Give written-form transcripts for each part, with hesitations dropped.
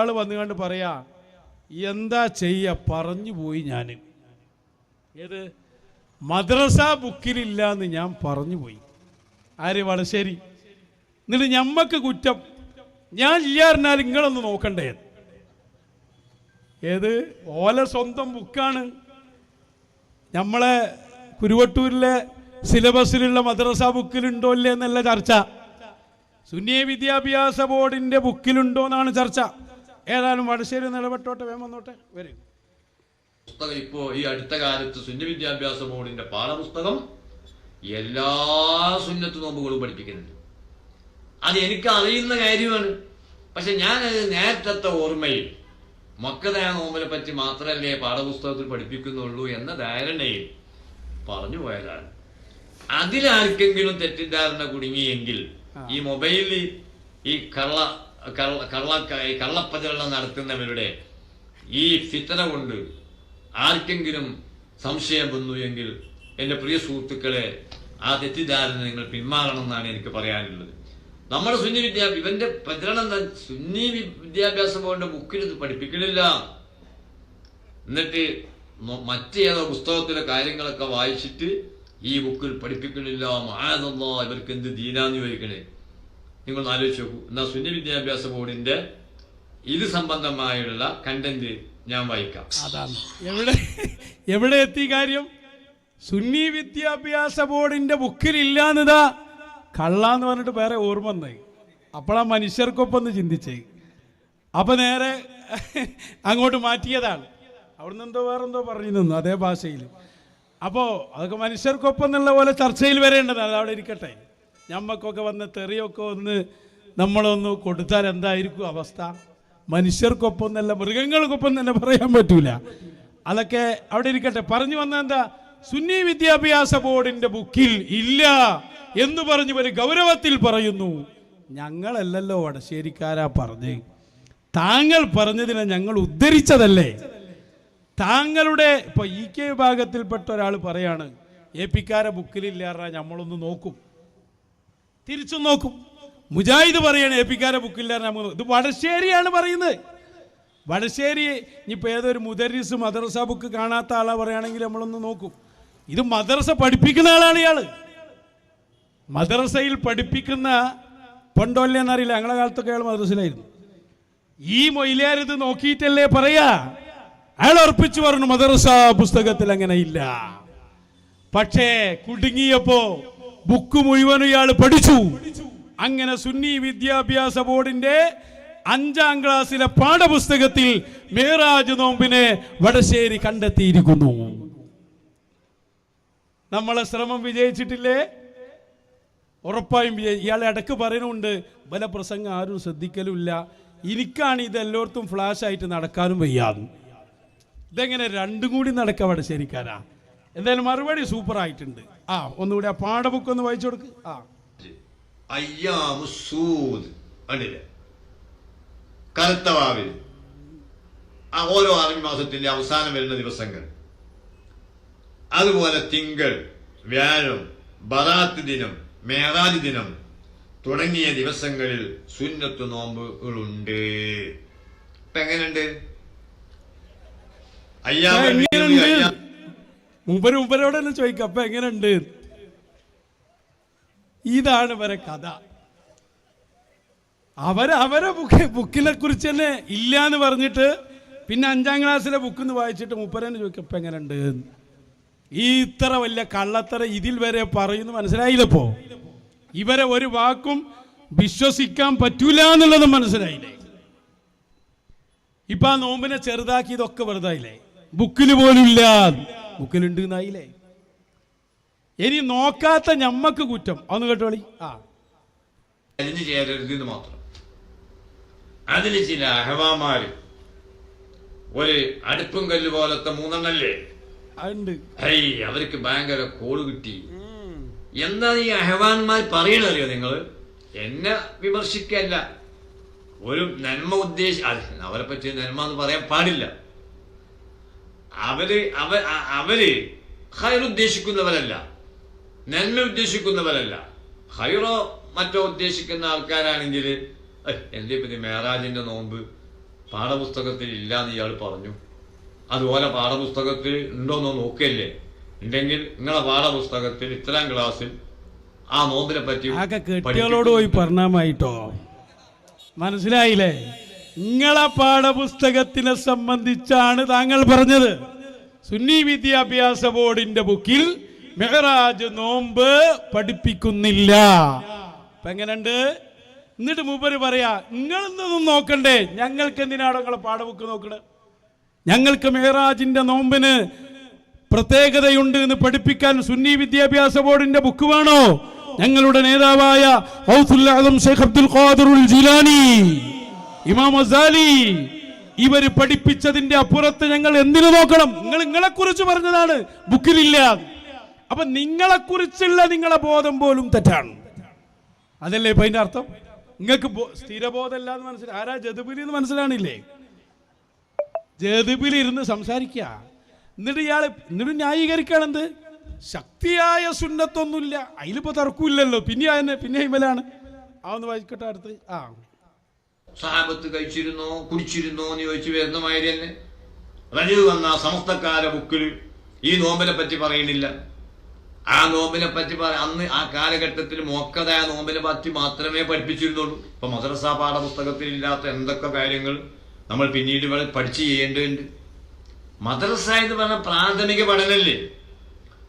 ആൾ വന്നുകൊണ്ട് പറയാ എന്താ ചെയ്യ പറഞ്ഞു പോയി ഞാൻ ഏത് മദ്രസ ബുക്കിലില്ല എന്ന് ഞാൻ പറഞ്ഞു പോയി. ആര്? വളശ്ശേരി. എന്നിട്ട് ഞമ്മക്ക് കുറ്റം, ഞാൻ ഇല്ലാറിഞ്ഞാൽ നിങ്ങളൊന്ന് നോക്കണ്ടേ? ഏത് ഓല സ്വന്തം ബുക്കാണ്. നമ്മളെ കുരുവട്ടൂരിലെ സിലബസിലുള്ള മദ്രസ ബുക്കിലുണ്ടോ ഇല്ലേ എന്നല്ല ചർച്ച, സുന്നി വിദ്യാഭ്യാസ ബോർഡിന്റെ ബുക്കിലുണ്ടോ എന്നാണ് ചർച്ച. ഏതായാലും വടശ്ശേരി നിലപെട്ടോട്ടെ, വേഗം വന്നോട്ടെ. വരും പുസ്തകം ഇപ്പോ ഈ അടുത്ത കാലത്ത് സുന്നി വിദ്യാഭ്യാസ ബോർഡിന്റെ പാഠപുസ്തകം എല്ലാ സുന്നത്ത് നോമ്പുകളും പഠിപ്പിക്കുന്നുണ്ട്. അത് എനിക്ക് അറിയുന്ന കാര്യമാണ്. പക്ഷെ ഞാനത് നേരത്തെ ഓർമ്മയിൽ മക്കദായ നോമ്പിനെ പറ്റി മാത്രമല്ലേ പാഠപുസ്തകത്തിൽ പഠിപ്പിക്കുന്നുള്ളൂ എന്ന ധാരണയിൽ പറഞ്ഞു പോയതാണ്. അതിലാർക്കെങ്കിലും തെറ്റിദ്ധാരണ കുടുങ്ങിയെങ്കിൽ ഈ മൊബൈലിൽ ഈ കള്ളപ്രചരണം നടത്തുന്നവരുടെ ഈ ഫിത്തന കൊണ്ട് ആർക്കെങ്കിലും സംശയം വന്നു എങ്കിൽ എൻ്റെ പ്രിയ സുഹൃത്തുക്കളെ, ആ തെറ്റിദ്ധാരണ നിങ്ങൾ പിന്മാറണം എന്നാണ് എനിക്ക് പറയാനുള്ളത്. നമ്മുടെ ഇവന്റെ പ്രചരണം സുന്നി വിദ്യാഭ്യാസ ബോർഡിന്റെ ബുക്കിൽ ഇത് പഠിപ്പിക്കണില്ല. എന്നിട്ട് മറ്റേതോ പുസ്തകത്തിലെ കാര്യങ്ങളൊക്കെ വായിച്ചിട്ട് ഈ ബുക്കിൽ പഠിപ്പിക്കണില്ല. മഹാനല്ലാ, ഇവർക്ക് എന്ത് ദീനാന്ന് ചോദിക്കണേ. നിങ്ങൾ ആലോചിച്ച് നോക്കൂ. എന്നാൽ സുന്നി വിദ്യാഭ്യാസ ബോർഡിന്റെ ഇത് സംബന്ധമായുള്ള കണ്ടന്റ് ഞാൻ വായിക്കാം. അതാണ് എവിടെ എത്തി കാര്യം. സുന്നി വിദ്യാഭ്യാസ ബോർഡിന്റെ ബുക്കിൽ ഇല്ലാന്നതാ കള്ളാന്ന് പറഞ്ഞിട്ട് വേറെ ഓർമ്മ വന്നായി. അപ്പോഴാ മനുഷ്യർക്കൊപ്പം ഒന്ന് ചിന്തിച്ചേ. അപ്പൊ നേരെ അങ്ങോട്ട് മാറ്റിയതാണ്. അവിടുന്ന് എന്തോ വേറെന്തോ പറഞ്ഞു നിന്നു അതേ ഭാഷയിൽ. അപ്പോൾ അതൊക്കെ മനുഷ്യർക്കൊപ്പം എന്നുള്ള പോലെ ചർച്ചയിൽ വരേണ്ടതാണ്. അത് അവിടെ ഇരിക്കട്ടെ. ഞമ്മക്കൊക്കെ വന്ന് തെറിയൊക്കെ ഒന്ന് നമ്മളൊന്ന് കൊടുത്താൽ എന്തായിരിക്കും അവസ്ഥ? മനുഷ്യർക്കൊപ്പം എന്നല്ല, മൃഗങ്ങൾക്കൊപ്പം തന്നെ പറയാൻ പറ്റൂല. അതൊക്കെ അവിടെ ഇരിക്കട്ടെ. പറഞ്ഞു വന്ന എന്താ, സുന്നി വിദ്യാഭ്യാസ ബോർഡിന്റെ ബുക്കിൽ ഇല്ല എന്ന് പറഞ്ഞ് ഒരു ഗൗരവത്തിൽ പറയുന്നു. ഞങ്ങളല്ലല്ലോ വടശ്ശേരിക്കാരാ പറഞ്ഞ്, താങ്കൾ പറഞ്ഞതിനെ ഞങ്ങൾ ഉദ്ധരിച്ചതല്ലേ. താങ്കളുടെ ഇപ്പൊ ഈ കെ വിഭാഗത്തിൽപ്പെട്ട ഒരാൾ പറയാണ് എ പിക്കാരെ ബുക്കിലില്ലാറ, നമ്മളൊന്ന് നോക്കും, തിരിച്ചു നോക്കും. മുജാഹിദ് പറയാണ് എ പിക്കാരെ ബുക്കില്ലാറ, നമ്മൾ ഇത് വടശ്ശേരിയാണ് പറയുന്നത്. വടശ്ശേരി ഇനിയിപ്പോൾ ഏതൊരു മുദരിസ് മദ്രസ ബുക്ക് കാണാത്ത ആളാ പറയുകയാണെങ്കിൽ നമ്മളൊന്ന് നോക്കും. ഇത് മദ്രസ പഠിപ്പിക്കുന്ന ആളാണ് ഇയാള്. മദ്രസയിൽ പഠിപ്പിക്കുന്ന പണ്ടോല്ലേന്നറിയില്ല, ഞങ്ങളെ കാലത്തൊക്കെ അയാൾ മദ്രസയിലായിരുന്നു. ഈ മൊയിലാർ ഇത് നോക്കിയിട്ടല്ലേ പറയാ. അയാൾ ഉറപ്പിച്ചു പറഞ്ഞു മദ്രസ പുസ്തകത്തിൽ അങ്ങനെ ഇല്ല. പക്ഷേ കുടുങ്ങിയപ്പോ ബുക്ക് മുഴുവനും ഇയാൾ പഠിച്ചു. അങ്ങനെ സുന്നി വിദ്യാഭ്യാസ ബോർഡിന്റെ 5ാം ക്ലാസ്സിലെ പാഠപുസ്തകത്തിൽ മേറാജ് നോമ്പിനെ വടശ്ശേരി കണ്ടെത്തിയിരിക്കുന്നു. നമ്മളെ ശ്രമം വിജയിച്ചിട്ടില്ലേ? ഉറപ്പായും ഇയാളെ ഇടക്ക് പറയുന്നുണ്ട് പല പ്രസംഗം ആരും ശ്രദ്ധിക്കലുമില്ല, എനിക്കാണ് ഇത് എല്ലായിടത്തും ഫ്ലാഷ് ആയിട്ട് നടക്കാനും വയ്യാതും. ഇതെങ്ങനെ രണ്ടും കൂടി നടക്കുക വടശ്ശേരിക്കാരാ? എന്തായാലും മറുപടി സൂപ്പർ ആയിട്ടുണ്ട്. ഒന്നുകൂടി ആ പാഠബുക്ക് ഒന്ന് വായിച്ചു കൊടുക്ക്. കറുത്തവാവിൽ ഓരോ അറബി മാസത്തിന്റെ അവസാനം വരുന്ന ദിവസങ്ങൾ, അതുപോലെ തിങ്കൾ, വ്യാഴം, ബറാത്ത് ദിനം, മേറാജ് ദിനം തുടങ്ങിയ ദിവസങ്ങളിൽ സുന്നത്ത് നോമ്പുകളുണ്ട്. ഇപ്പൊ എങ്ങനെയുണ്ട്? മൂപ്പരോട് തന്നെ ചോദിക്കാം, അപ്പൊ എങ്ങനെയുണ്ട്? ഇതാണ് വരെ കഥ. അവരെ ബുക്കിനെ കുറിച്ച് തന്നെ ഇല്ല എന്ന് പറഞ്ഞിട്ട് പിന്നെ 5ാം ക്ലാസ്സിലെ ബുക്കിന്ന് വായിച്ചിട്ട് മൂപ്പരനെ ചോദിക്കാം അപ്പൊ എങ്ങനെയുണ്ട്? ഈ ഇത്ര വലിയ കള്ളത്തര ഇതിൽ വരെ പറയുന്നു. മനസ്സിലായില്ലപ്പോ? ഇവരെ ഒരു വാക്കും വിശ്വസിക്കാൻ പറ്റൂല എന്നുള്ളത് മനസ്സിലായില്ലേ? ഇപ്പൊ ആ നോമ്പിനെ ചെറുതാക്കി ഇതൊക്കെ വെറുതായില്ലേ? ബുക്കില് പോലും ഇല്ല, ബുക്കിലുണ്ട് എന്നായില്ലേ? ഇനി നോക്കാത്ത ഞമ്മക്ക് കുറ്റം. അതൊന്ന് കേട്ടോളി. അതിന് ചേരരുതെന്ന് മാത്രം. അതിന് ചില അഹവാമാര് ഒരു അടുപ്പും കല്ല് പോലത്തെ 3 അവർക്ക് ഭയങ്കര കോള് കിട്ടി. എന്താ ഈ അഹവാന്മാർ പറയണറിയോ? നിങ്ങൾ എന്നെ വിമർശിക്കല്ല, ഒരു നന്മ അവരെ പറ്റി നന്മ എന്ന് പറയാൻ പാടില്ല. അവര് ഹൈർ ഉദ്ദേശിക്കുന്നവരല്ല, നന്മ ഉദ്ദേശിക്കുന്നവരല്ല. ഹൈറോ മറ്റോ ഉദ്ദേശിക്കുന്ന ആൾക്കാരാണെങ്കിൽ എന്തേ പറ്റി മേറാജിന്റെ നോമ്പ് പാഠപുസ്തകത്തിൽ ഇല്ലാന്ന് ഇയാൾ പറഞ്ഞു. അതുപോലെ പാഠപുസ്തകത്തിൽ ഉണ്ടോന്നോ നോക്കല്ലേ? ഉണ്ടെങ്കിൽ നിങ്ങളെ പാഠപുസ്തകത്തിൽ ഇത്രാം ക്ലാസ്സിൽ ആ നോമ്പിനെ പറ്റി കെട്ടികളോട് പോയി പറഞ്ഞാമായിട്ടോ. മനസ്സിലായില്ലേ? നിങ്ങളെ പാഠപുസ്തകത്തിനെ സംബന്ധിച്ചാണ് താങ്കൾ പറഞ്ഞത്. സുന്നി വിദ്യാഭ്യാസ ബോർഡിന്റെ ബുക്കിൽ മെഹറാജ് നോമ്പ് പഠിപ്പിക്കുന്നില്ല. അപ്പൊ എങ്ങനെയുണ്ട്? എന്നിട്ട് മൂപ്പര് പറയാ നിങ്ങളൊന്നും നോക്കണ്ടേ, ഞങ്ങൾക്ക് എന്തിനാണോ നിങ്ങളെ പാഠബുക്ക് നോക്കണേ? ഞങ്ങൾക്ക് മെഹറാജിന്റെ നോമ്പിന് പ്രത്യേകതയുണ്ട് എന്ന് പഠിപ്പിക്കാൻ സുന്നി വിദ്യാഭ്യാസ ബോർഡിന്റെ ബുക്ക് വേണോ? ഞങ്ങളുടെ നേതാവായ ഗൗസുൽ ആദം ശൈഖ് അബ്ദുൽ ഖാദിർ ജീലാനി, ഇമാം ഗസാലി ഇവര് പഠിപ്പിച്ചതിന്റെ അപ്പുറത്ത് ഞങ്ങൾ എന്തിനു നോക്കണം? നിങ്ങളെ കുറിച്ച് പറഞ്ഞതാണ്, ബുക്കിലില്ല. അപ്പൊ നിങ്ങളെ കുറിച്ചുള്ള നിങ്ങളെ ബോധം പോലും തെറ്റാണ്. അതല്ലേ ഇപ്പൊ അതിന്റെ അർത്ഥം? നിങ്ങൾക്ക് സ്ഥിരബോധമല്ല എന്ന് മനസ്സിലായി. ആരാ ജദബിലി എന്ന് മനസ്സിലാണില്ലേ? ജദബിലി ഇരുന്ന് സംസാരിക്കുക, എന്നിട്ട് ന്യായീകരിക്കണം. എന്ത് ശക്തിയായ സുന്നത്തൊന്നുമില്ല, അതിലിപ്പോ തർക്കമില്ലല്ലോ, പിന്നെ ഇമലാണ് അതൊന്ന് വായിക്കട്ടെ. അടുത്ത് സഹാബത്ത് കഴിച്ചിരുന്നോ കുടിച്ചിരുന്നോ എന്ന് ചോദിച്ചു വരുന്ന മാതിരി തന്നെ റജബ് വന്ന സമസ്തക്കാരെ ബുക്കിൽ ഈ നോമ്പിനെ പറ്റി പറയുന്നില്ല. ആ നോമ്പിനെ പറ്റി അന്ന് ആ കാലഘട്ടത്തിൽ മോക്കതായ നോമ്പിനെ പറ്റി മാത്രമേ പഠിപ്പിച്ചിരുന്നുള്ളൂ. ഇപ്പൊ മദ്രസ പാഠപുസ്തകത്തിൽ ഇല്ലാത്ത എന്തൊക്കെ കാര്യങ്ങൾ നമ്മൾ പിന്നീട് പഠിച്ചു ചെയ്യേണ്ടതുണ്ട്. മദ്രസ എന്ന് പറഞ്ഞ പ്രാഥമിക പഠനമല്ലേ?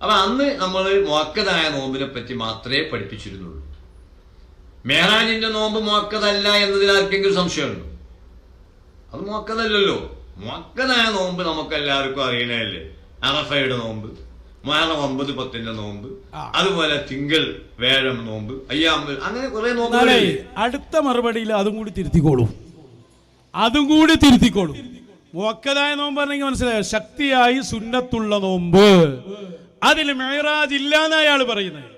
അപ്പൊ അന്ന് നമ്മൾ മോക്കതായ നോമ്പിനെ പറ്റി മാത്രമേ പഠിപ്പിച്ചിരുന്നുള്ളൂ. മെഹറാജിന്റെ നോമ്പ് മോക്കതല്ല എന്നതിൽ ആർക്കെങ്കിലും സംശയമുണ്ടോ? അത് മോക്കതല്ലല്ലോ. മോക്കതായ നോമ്പ് നമുക്ക് എല്ലാവർക്കും അറിയണല്ലേ. അറഫയുടെ നോമ്പ്, മുഹറം 9, 10 നോമ്പ്, അതുപോലെ തിങ്കൾ വേഴം നോമ്പ്, അയ്യാമ്പ്, അങ്ങനെ കുറെ നോമ്പ്. അടുത്ത മറുപടിയിൽ അതും കൂടി തിരുത്തിക്കോളൂ. മുഅക്കദായ നോമ്പ് പറഞ്ഞെങ്കിൽ മനസ്സിലായോ? ശക്തിയായി സുന്നത്തുള്ള നോമ്പ്. അതിൽ മെഹറാജ് ഇല്ലാന്ന് അയാൾ പറയുന്നത്.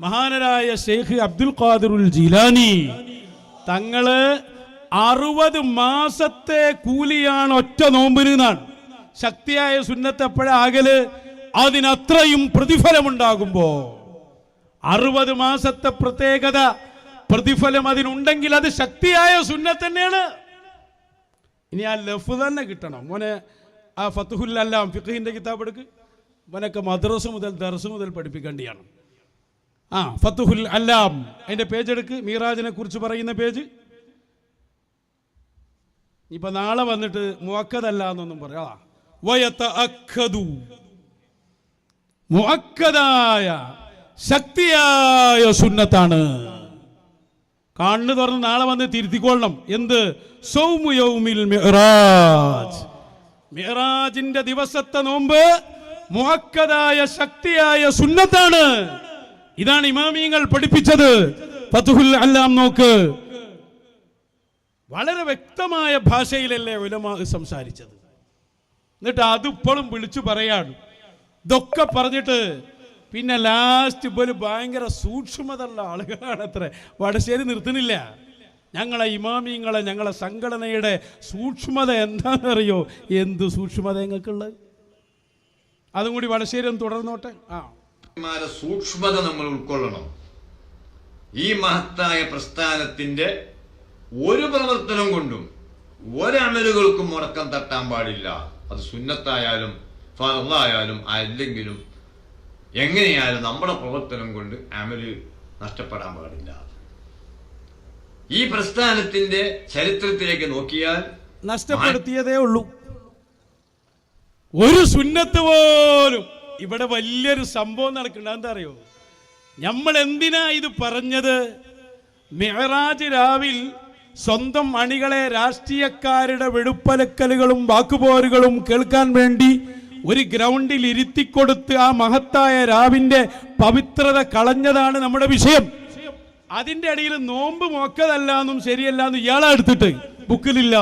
മഹാനരായ ശൈഖ് അബ്ദുൽ ഖാദിർ ജീലാനി തങ്ങള് 60 മാസത്തെ കൂലിയാണ് ഒറ്റ നോമ്പിന് എന്നാണ്. ശക്തിയായ സുന്നത്ത് എപ്പോഴാകല്? അതിനത്രയും പ്രതിഫലമുണ്ടാകുമ്പോ. 60 മാസത്തെ പ്രത്യേകത പ്രതിഫലം അതിനുണ്ടെങ്കിൽ അത് ശക്തിയായ സുന്നത്ത് തന്നെയാണ്. ഇനി ആ ലഫ് തന്നെ കിട്ടണം. മോനെ ആ ഫത്ഹുൽ അല്ലാം ഫിഖഹിന്റെ കിതാബ് എടുക്ക്. മോനൊക്കെ മദ്രസ മുതൽ ദർസ് മുതൽ പഠിപ്പിക്കേണ്ടിയാണ്. ഫത്ഹുൽ അല്ലാം അതിന്റെ പേജ് എടുക്ക്. മീറാജിനെ കുറിച്ച് പറയുന്ന പേജ്. ഇപ്പൊ നാളെ വന്നിട്ട് മുഅക്കദല്ല എന്നൊന്നും പറയാ. മുഅക്കദായ ശക്തിയായ സുന്നത്താണ്. കണ്ണു തുറന്ന് നാളെ വന്ന് തിരുത്തിക്കൊള്ളണം. എന്ത്? സൗമു യൗമിൽ മിഅ്റാജ്, മിഅ്റാജിന്റെ ദിവസത്തെ നോമ്പ് മുഅക്കദായ ശക്തിയായ സുന്നത്താണ്. ഇതാണ് ഇമാമിയങ്ങൾ പഠിപ്പിച്ചത്. ഫത്ഹുൽ അല്ലാം നോക്ക്. വളരെ വ്യക്തമായ ഭാഷയിലല്ലേ ഉലമാ സംസാരിച്ചത്. എന്നിട്ട് അതിപ്പോഴും വിളിച്ചു പറയാണ്. ഇതൊക്കെ പറഞ്ഞിട്ട് പിന്നെ ലാസ്റ്റ് ഇപ്പൊ ഭയങ്കര സൂക്ഷ്മതയുള്ള ആളുകളാണ് അത്ര. വടശ്ശേരി നിർത്തുന്നില്ല. ഞങ്ങളെ ഇമാമിയങ്ങളെ, ഞങ്ങളെ സംഘടനയുടെ സൂക്ഷ്മത എന്താണെന്നറിയോ? എന്ത് സൂക്ഷ്മത ഞങ്ങൾക്കുള്ളത്? അതും കൂടി വടശ്ശേരി ഒന്ന് തുടർന്നോട്ടെ. സൂക്ഷ്മത നമ്മൾ ഉൾക്കൊള്ളണം. ഈ മഹത്തായ പ്രസ്ഥാനത്തിന്റെ ഒരു പ്രവർത്തനം കൊണ്ടും ഒരമലുകൾക്കും മുടക്കം തട്ടാൻ പാടില്ല. അത് സുന്നത്തായാലും ഫർളായാലും അല്ലെങ്കിലും എങ്ങനെയായാലും നമ്മുടെ പ്രവർത്തനം കൊണ്ട് അമല് നഷ്ടപ്പെടാൻ പാടില്ല. ഈ പ്രസ്ഥാനത്തിന്റെ ചരിത്രത്തിലേക്ക് നോക്കിയാൽ നഷ്ടപ്പെടുത്തിയതേ ഉള്ളൂ. ഒരു സുന്നത്ത് പോലും. ഇവിടെ വലിയൊരു സംഭവം നടക്കുന്നുണ്ട്. എന്താ അറിയോ? നമ്മൾ എന്തിനാ ഇത് പറഞ്ഞത്? മിഅ്റാജ് രാവിൽ സ്വന്തം അണികളെ രാഷ്ട്രീയക്കാരുടെ വെടുപ്പലക്കലുകളും വാക്കുപോരുകളും കേൾക്കാൻ വേണ്ടി ഒരു ഗ്രൗണ്ടിൽ ഇരുത്തിക്കൊടുത്ത് ആ മഹത്തായ രാവിന്റെ പവിത്രത കളഞ്ഞതാണ് നമ്മുടെ വിഷയം. അതിന്റെ ഇടയിൽ നോമ്പ് മോക്കതല്ലാന്നും ശരിയല്ലാന്നും ഇയാളെ എടുത്തിട്ട് ബുക്കിലില്ല.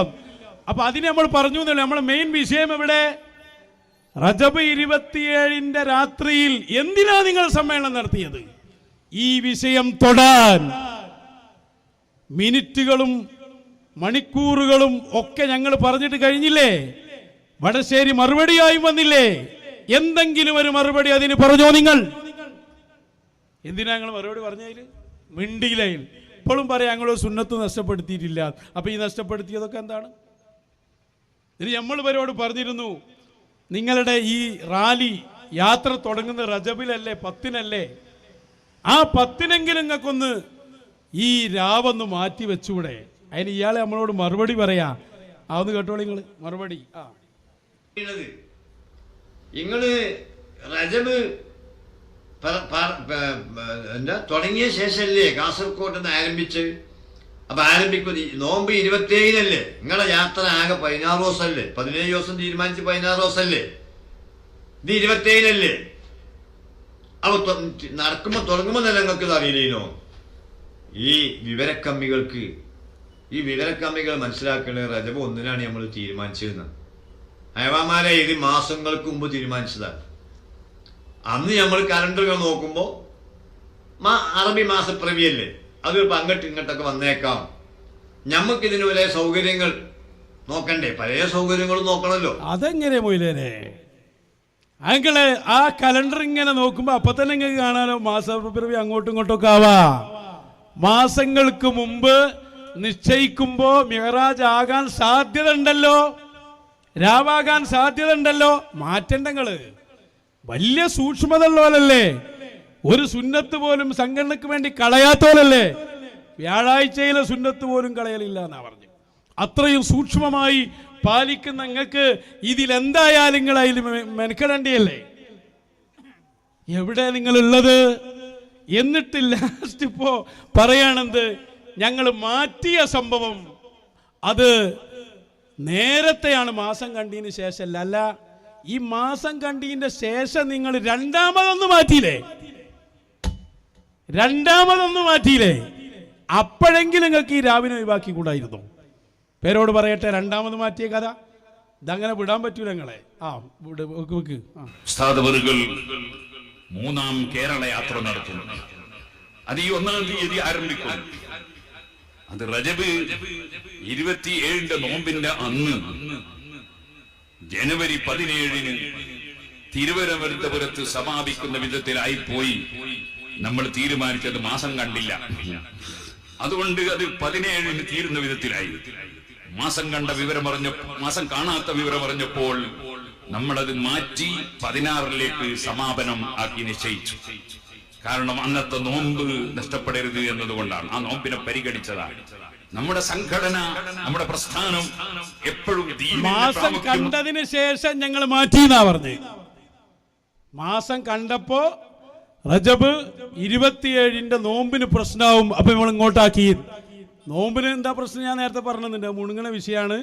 അപ്പൊ അതിന് നമ്മൾ പറഞ്ഞു എന്നല്ല. നമ്മുടെ മെയിൻ വിഷയം എവിടെ? റജബ് 27 രാത്രിയിൽ എന്തിനാ നിങ്ങൾ സമ്മേളനം നടത്തിയത്? ഈ വിഷയം തൊടാൻ മിനിറ്റുകളും മണിക്കൂറുകളും ഒക്കെ ഞങ്ങൾ പറഞ്ഞിട്ട് കഴിഞ്ഞില്ലേ? വടശ്ശേരി മറുപടിയായി വന്നില്ലേ? എന്തെങ്കിലും ഒരു മറുപടി അതിന് പറഞ്ഞോ നിങ്ങൾ? എന്തിനാ ഞങ്ങൾ മറുപടി പറഞ്ഞതിൽ മിണ്ടിയില്ല. ഇപ്പോഴും പറയാം ഞങ്ങൾ സുന്നത്ത് നഷ്ടപ്പെടുത്തിയിട്ടില്ല. അപ്പൊ ഈ നഷ്ടപ്പെടുത്തിയതൊക്കെ എന്താണ്? ഇനി നമ്മൾ ഇവരോട് പറഞ്ഞിരുന്നു, നിങ്ങളുടെ ഈ റാലി യാത്ര തുടങ്ങുന്ന റജബിലല്ലേ, 10-നല്ലേ? ആ 10-നെങ്കിലും നിങ്ങൾക്കൊന്ന് ഈ രാവൊന്ന് മാറ്റി വെച്ചൂടെ? അതിന് ഇയാളെ നമ്മളോട് മറുപടി പറയാ. അതൊന്ന് കേട്ടോളൂ നിങ്ങൾ മറുപടി. നിങ്ങള് റജബ് എന്താ തുടങ്ങിയ ശേഷമല്ലേ കാസർഗോഡ് നിന്ന് ആരംഭിച്ച്? അപ്പൊ ആരംഭിക്കും നോമ്പ് 27-നല്ലേ? നിങ്ങളെ യാത്ര ആകെ 16 ദിവസമല്ലേ? 17 ദിവസം തീരുമാനിച്ച് 16 ദിവസമല്ലേ? ഇത് 27-നല്ലേ? അപ്പൊ നടക്കുമ്പോ തുടങ്ങുമ്പോ തന്നെ നിങ്ങൾക്ക് ഇത് അറിയില്ലേനോ? ഈ വിവരക്കമ്മികൾ മനസ്സിലാക്കേണ്ടത് റജബ് 1-നാണ് നമ്മൾ തീരുമാനിച്ചിരുന്നത്. ഹൈവാമാരെ ഇത് മാസങ്ങൾക്ക് മുമ്പ് തീരുമാനിച്ചതാണ്. അന്ന് നമ്മൾ കലണ്ടറുകൾ നോക്കുമ്പോ അറബി മാസപ്പിറവിയല്ലേ, അത് അങ്ങോട്ടും ഇങ്ങോട്ടൊക്കെ വന്നേക്കാം. ഞമ്മക്ക് ഇതിന് വലിയ സൗകര്യങ്ങൾ നോക്കണ്ടേ? പഴയ സൗകര്യങ്ങളും നോക്കണമല്ലോ. അതെങ്ങനെ മൊയിലേനെ? അങ്ങള് ആ കലണ്ടർ ഇങ്ങനെ നോക്കുമ്പോ അപ്പൊ തന്നെ നിങ്ങൾക്ക് കാണാനോ മാസപ്പിറവി അങ്ങോട്ടും ഇങ്ങോട്ടൊക്കെ ആവാ. മാസങ്ങൾക്ക് മുമ്പ് നിശ്ചയിക്കുമ്പോ മിഹ്റാജ് ആകാൻ സാധ്യത ഉണ്ടല്ലോ, രാവാകാൻ സാധ്യത ഉണ്ടല്ലോ. മാറ്റണ്ടങ്ങള് വലിയ സൂക്ഷ്മത ഉള്ളവരല്ലേ, ഒരു സുന്നത്ത് പോലും സംഘടനക്ക് വേണ്ടി കളയാത്തോലല്ലേ. വ്യാഴാഴ്ചയിലെ സുന്നത്ത് പോലും കളയലില്ല എന്നാ പറഞ്ഞു. അത്രയും സൂക്ഷ്മമായി പാലിക്കുന്ന നിങ്ങൾക്ക് ഇതിലെന്തായാലും നിങ്ങൾ അതിൽ മെനക്കെടേണ്ടിയല്ലേ? എവിടെ നിങ്ങളുള്ളത്? എന്നിട്ട് ലാസ്റ്റ് ഇപ്പോ പറയണത് ഞങ്ങൾ മാറ്റിയ സംഭവം അത് നേരത്തെയാണ്, മാസം കണ്ടതിന് ശേഷമല്ല. അല്ല, ഈ മാസം കണ്ടതിന്റെ ശേഷം നിങ്ങൾ രണ്ടാമതൊന്ന് മാറ്റിയില്ലേ? അപ്പോഴെങ്കിലും നിങ്ങൾക്ക് ഈ രാവിനെ ഒഴിവാക്കി കൂടായിരുന്നു. പേരോട് പറയട്ടെ, രണ്ടാമത് മാറ്റിയ കഥ ഇതങ്ങനെ വിടാൻ പറ്റൂല നിങ്ങളെ. മൂന്നാം കേരള യാത്ര നടത്തുന്നു. അത് ഈ 1-ാം തീയതി ആരംഭിക്കും. അത് റജബ് 27-ന്റെ നോമ്പിന്റെ അന്ന് ജനുവരി 17-ന് തിരുവനന്തപുരത്ത് സമാപിക്കുന്ന വിധത്തിലായിപ്പോയി. നമ്മൾ തീരുമാനിച്ചത് മാസം കണ്ടില്ല, അതുകൊണ്ട് അത് 17-ന് തീരുന്ന വിധത്തിലായി. മാസം കാണാത്ത വിവരം അറിഞ്ഞപ്പോൾ നമ്മളത് മാറ്റി 16-ലേക്ക് സമാപനം ആക്കി നിശ്ചയിച്ചു. കാരണം അന്നത്തെ നോമ്പ് നഷ്ടപ്പെടരുത് എന്നതുകൊണ്ടാണ് ആ നോമ്പിനെ പരിഗണിച്ചതാണ്. നമ്മുടെ സംഘടന, നമ്മുടെ പ്രസ്ഥാനം എപ്പോഴും മാസം കണ്ടതിന് ശേഷം ഞങ്ങൾ മാറ്റിയെന്നാ പറഞ്ഞേ. മാസം കണ്ടപ്പോ റജബ് 27-ന്റെ നോമ്പിന് പ്രശ്നമാവും, അപ്പൊ നമ്മൾ ഇങ്ങോട്ടാക്കി. നോമ്പിന് എന്താ പ്രശ്നം ഞാൻ നേരത്തെ പറഞ്ഞിട്ടുണ്ട്, മുണുങ്ങണ വിഷയമാണ്.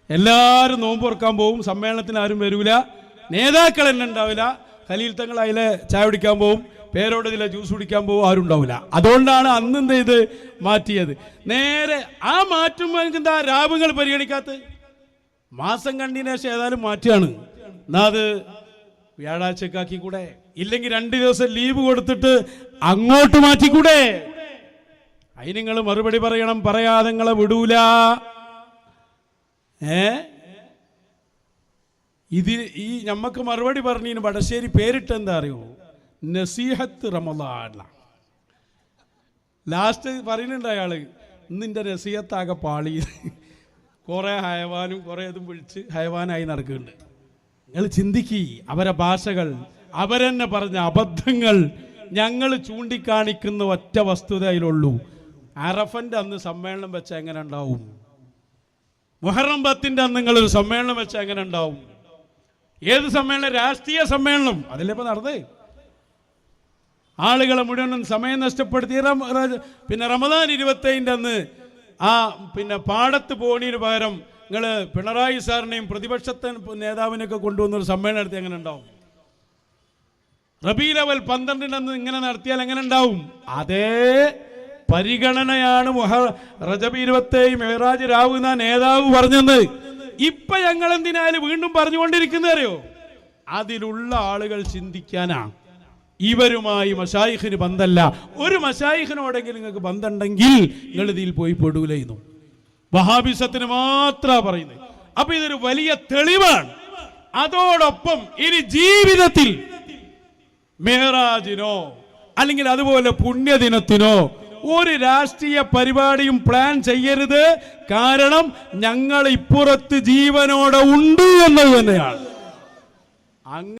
എല്ലാവരും നോമ്പ് തുറക്കാൻ പോകും, സമ്മേളനത്തിന് ആരും വരൂല, നേതാക്കൾ തന്നെ ഉണ്ടാവില്ല. ഖലീൽ തങ്ങൾ അതിലെ ചായ കുടിക്കാൻ പോകും, പേരോട് ഇതിലെ ജ്യൂസ് കുടിക്കാൻ പോകും, ആരും ഉണ്ടാവില്ല. അതുകൊണ്ടാണ് അന്ന് എന്ത് ചെയ്ത് മാറ്റിയത്. നേരെ ആ മാറ്റുമ്പോൾ എന്താ രാവുകൾ പരിഗണിക്കാത്ത? മാസം കണ്ടതിന് ശേഷം ഏതായാലും മാറ്റിയാണ്, എന്നാ അത് വ്യാഴാഴ്ചക്കാക്കി കൂടെ? ഇല്ലെങ്കിൽ 2 ദിവസം ലീവ് കൊടുത്തിട്ട് അങ്ങോട്ട് മാറ്റിക്കൂടെ? അതിന് നിങ്ങൾ മറുപടി പറയണം. പറയാതെ നിങ്ങളെ വിടൂല. ഈ നമ്മക്ക് മറുപടി പറഞ്ഞു. വടശ്ശേരി പേരിട്ട് എന്താ അറിയോ? നസീഹത്ത് റമദാൻ. ലാസ്റ്റ് പറയുന്നുണ്ട് അയാള്, ഇന്നിൻ്റെ നസീഹത്താകെ പാളി, കുറെ ഹയവാനും കുറെ ഇതും വിളിച്ച് ഹയവാനായി നടക്കുന്നുണ്ട്. നിങ്ങൾ ചിന്തിക്കി, അവരെ ഭാഷകൾ, അവരെന്നെ പറഞ്ഞ അബദ്ധങ്ങൾ ഞങ്ങൾ ചൂണ്ടിക്കാണിക്കുന്ന ഒറ്റ വസ്തുത അതിലുള്ളൂ. അറഫന്റെ അന്ന് സമ്മേളനം വെച്ചാൽ എങ്ങനെ ഉണ്ടാവും? മുഹറം 10-ന്റെ അന്ന് നിങ്ങളൊരു സമ്മേളനം വെച്ചാൽ എങ്ങനെ ഉണ്ടാവും? ഏത് സമ്മേളനം? രാഷ്ട്രീയ സമ്മേളനം. അതിലേ ഇപ്പൊ നടന്നേ. ആളുകളെ മുഴുവൻ സമയം നഷ്ടപ്പെടുത്തി. പിന്നെ റമദാൻ 27-ന്റെ അന്ന് പിന്നെ പാടത്ത് പോണീന് പകരം നിങ്ങൾ പിണറായി സാറിനെയും പ്രതിപക്ഷത്തെ നേതാവിനെയൊക്കെ കൊണ്ടുവന്നൊരു സമ്മേളനം നടത്തി എങ്ങനെ ഉണ്ടാവും? റബീഉൽ അവ്വൽ 12-ന്റെ അന്ന് ഇങ്ങനെ നടത്തിയാൽ എങ്ങനെ ഉണ്ടാവും? അതേ പരിഗണനയാണ് റജബ് 27 മെഹ്റാജ് രാവ് എന്ന നേതാവ് പറഞ്ഞത്. ഇപ്പൊ ഞങ്ങൾ എന്തിനാലും വീണ്ടും പറഞ്ഞുകൊണ്ടിരിക്കുന്നത് അറിയോ? അതിലുള്ള ആളുകൾ ചിന്തിക്കാനാ. ഇവരുമായി മശായിഖിന് ബന്ധമല്ല. ഒരു മശായിഖിനോടെങ്കിലും നിങ്ങൾക്ക് ബന്ധമുണ്ടെങ്കിൽ നിങ്ങൾ ഇതിൽ പോയി പെടൂലായിരുന്നു. വഹാബിസത്തിന് മാത്രമാണ് പറയുന്നത്. അപ്പൊ ഇതൊരു വലിയ തെളിവാണ്. അതോടൊപ്പം ഇനി ജീവിതത്തിൽ മെഹ്റാജിനോ അല്ലെങ്കിൽ അതുപോലെ പുണ്യദിനത്തിനോ ഒരു രാഷ്ട്രീയ പരിപാടിയും പ്ലാൻ ചെയ്യരുത്. കാരണം ഞങ്ങൾ ഇപ്പുറത്ത് ജീവനോടെ ഉണ്ട് എന്നത് തന്നെയാണ്.